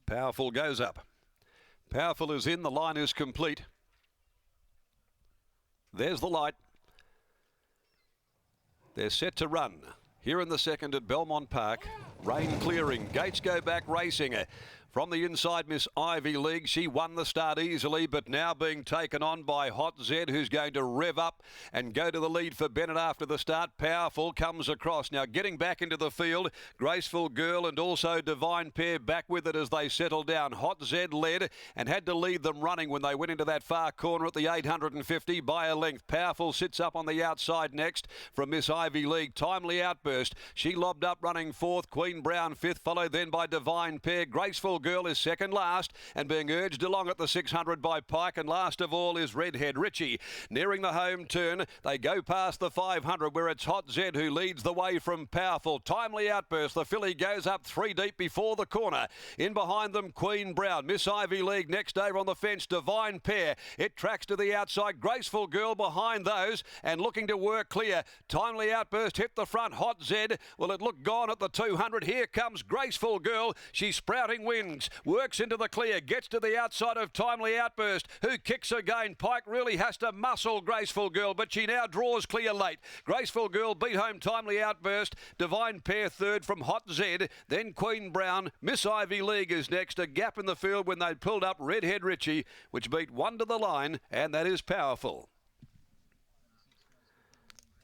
Powerful goes up. Powerful is in. The line is complete. There's the light. They're set to run. Here in the second at Belmont Park. Rain clearing. Gates go back racing. From the inside, Miss Ivy League. She won the start easily, but now being taken on by Hot Zed, who's going to rev up and go to the lead for Bennett after the start. Powerful comes across. Now getting back into the field, Graceful Girl and also Divine Pair back with it as they settle down. Hot Zed led and had to lead them running when they went into that far corner at the 850 by a length. Powerful sits up on the outside next from Miss Ivy League. Timely Outburst. She lobbed up running fourth. Queen Brown fifth, followed then by Divine Pair. Graceful Girl is second last and being urged along at the 600 by Pike, and last of all is Redhead Richie. Nearing the home turn, they go past the 500 where it's Hot Zed who leads the way from Powerful. Timely Outburst. The filly goes up 3 deep before the corner. In behind them, Queen Brown. Miss Ivy League next over on the fence. Divine Pair. It tracks to the outside. Graceful Girl behind those and looking to work clear. Timely Outburst hit the front. Hot Zed. Well, it looked gone at the 200. Here comes Graceful Girl. She's sprouting wings. Works into the clear. Gets to the outside of Timely Outburst, who kicks again. Pike really has to muscle Graceful Girl, but she now draws clear late. Graceful Girl beat home Timely Outburst. Divine Pair third from Hot Zed. Then Queen Brown. Miss Ivy League is next. A gap in the field when they pulled up Redhead Richie, which beat one to the line, and that is Powerful.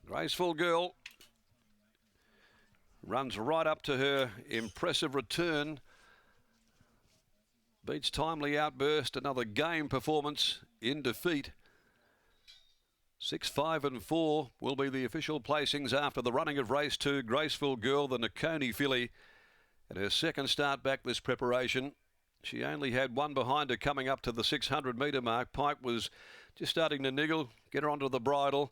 Graceful Girl runs right up to her impressive return. Beats Timely Outburst. Another game performance in defeat. 6, 5 and 4 will be the official placings after the running of race 2. Graceful Girl, the Nakoni filly, and her second start back this preparation. She only had one behind her coming up to the 600 metre mark. Pike was just starting to niggle, get her onto the bridle.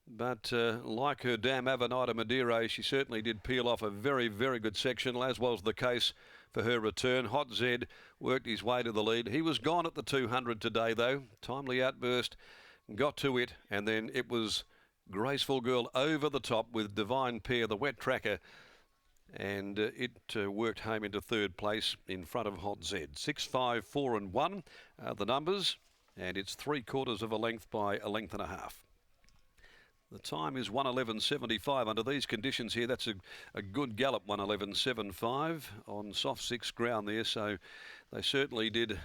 But like her Dam Avenida Madeira, she certainly did peel off a very, very good section, as was the case for her return. Hot Zed worked his way to the lead. He was gone at the 200 today, though. Timely Outburst got to it, and then it was Graceful Girl over the top with Divine Pair, the wet tracker, and it worked home into third place in front of Hot Zed. 6, 5, 4 and 1 are the numbers, and it's 3/4 of a length by a length and a half. The time is 1:11.75 under these conditions here. That's a good gallop, 1:11.75 on soft 6 ground there. So they certainly did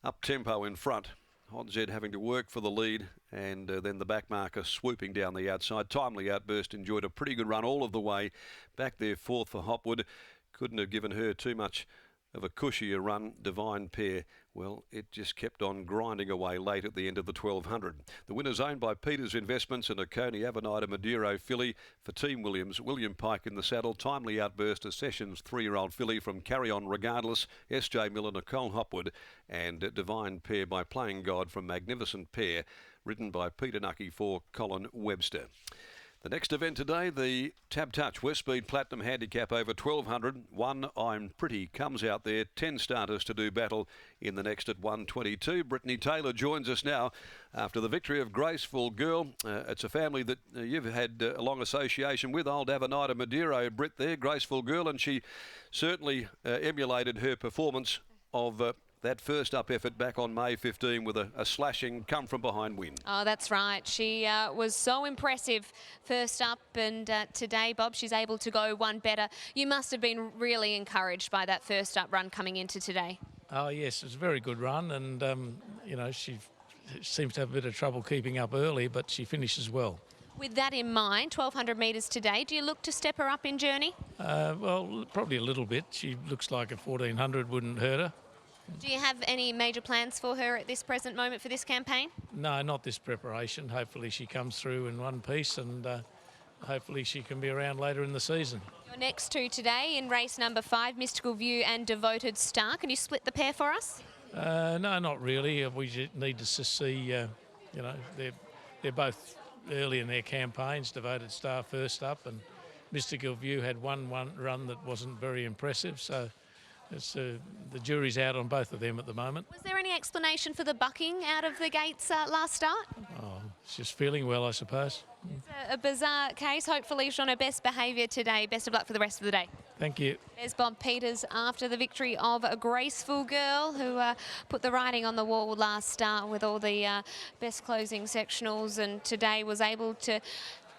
up tempo in front. Hot Zed having to work for the lead, and then the back marker swooping down the outside. Timely Outburst enjoyed a pretty good run all of the way back there, fourth for Hopwood. Couldn't have given her too much of a cushier run. Divine Pair, well, it just kept on grinding away late at the end of the 1200. The winner's owned by Peters Investments and a Coney Avenida Madeira filly for Team Williams. William Pike in the saddle. Timely Outburst, a Sessions 3-year-old filly from Carry On Regardless. S.J. Miller, Nicole Hopwood, and Divine Pair by Playing God from Magnificent Pair, written by Peter Nucky for Colin Webster. The next event today, the Tab Touch Westspeed Platinum Handicap over 1200. One I'm Pretty comes out there. 10 starters to do battle in the next at 122. Brittany Taylor joins us now after the victory of Graceful Girl. It's a family that you've had a long association with. Old Avenida Madeira, Britt there, Graceful Girl, and she certainly emulated her performance of that first up effort back on May 15 with a slashing come from behind win. Oh, that's right. She was so impressive first up, and today, Bob, she's able to go one better. You must have been really encouraged by that first up run coming into today. Oh, yes, it was a very good run, and, you know, she seems to have a bit of trouble keeping up early, but she finishes well. With that in mind, 1,200 metres today, do you look to step her up in journey? Well, probably a little bit. She looks like a 1,400 wouldn't hurt her. Do you have any major plans for her at this present moment for this campaign? No, not this preparation. Hopefully she comes through in one piece, and hopefully she can be around later in the season. Your next two today in race number 5, Mystical View and Devoted Star. Can you split the pair for us? No, not really. We just need to see, you know, they're both early in their campaigns. Devoted Star first up, and Mystical View had one run that wasn't very impressive, so it's, the jury's out on both of them at the moment. Was there any explanation for the bucking out of the gates last start? Oh, it's just feeling well, I suppose. It's a bizarre case. Hopefully she's on her best behaviour today. Best of luck for the rest of the day. Thank you. There's Bob Peters after the victory of a Graceful Girl, who put the writing on the wall last start with all the best closing sectionals, and today was able to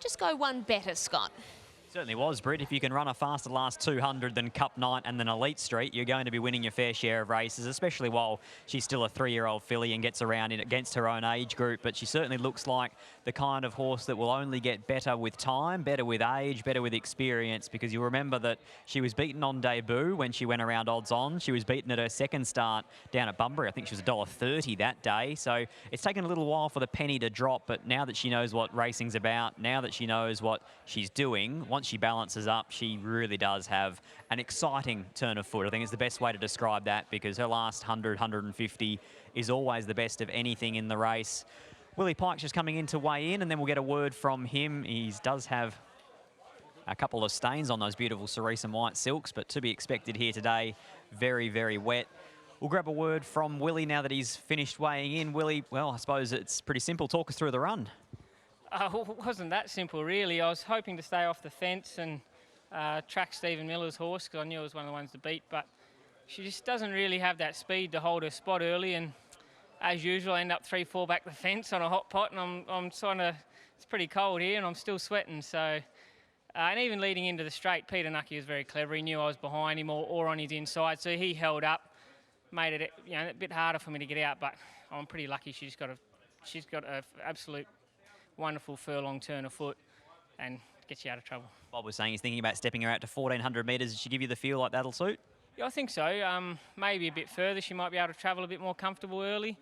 just go one better, Scott. Certainly was, Britt. If you can run a faster last 200 than Cup Night and then Elite Street, you're going to be winning your fair share of races, especially while she's still a 3-year-old filly and gets around in against her own age group. But she certainly looks like the kind of horse that will only get better with time, better with age, better with experience, because you remember that she was beaten on debut when she went around odds on. She was beaten at her second start down at Bunbury. I think she was $1.30 that day. So it's taken a little while for the penny to drop, but now that she knows what racing's about, now that she knows what she's doing, once she balances up, she really does have an exciting turn of foot. I think it's the best way to describe that, because her last 100, 150 is always the best of anything in the race. Willie Pike's just coming in to weigh in, and then we'll get a word from him. He does have a couple of stains on those beautiful cerise and white silks, but to be expected here today. Very, very wet. We'll grab a word from Willie now that he's finished weighing in. Willie, well, I suppose it's pretty simple. Talk us through the run. It wasn't that simple, really. I was hoping to stay off the fence and track Stephen Miller's horse, because I knew it was one of the ones to beat, but she just doesn't really have that speed to hold her spot early, and as usual, I end up 3-4 back the fence on a hot pot, and I'm trying to, it's pretty cold here and I'm still sweating, so, and even leading into the straight, Peter Nucky was very clever. He knew I was behind him or on his inside, so he held up, made it, you know, a bit harder for me to get out, but I'm pretty lucky. She's got a absolute wonderful furlong turn of foot and gets you out of trouble. Bob was saying he's thinking about stepping her out to 1,400 metres. Did she give you the feel like that'll suit? Yeah, I think so. Maybe a bit further. She might be able to travel a bit more comfortable early.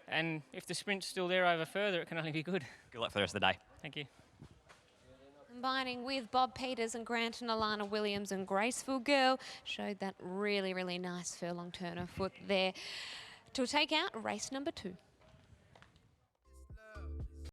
And if the sprint's still there over further, it can only be good. Good luck for the rest of the day. Thank you. Combining with Bob Peters and Grant and Alana Williams and Graceful Girl, showed that really, really nice furlong turn of foot there to take out race number 2.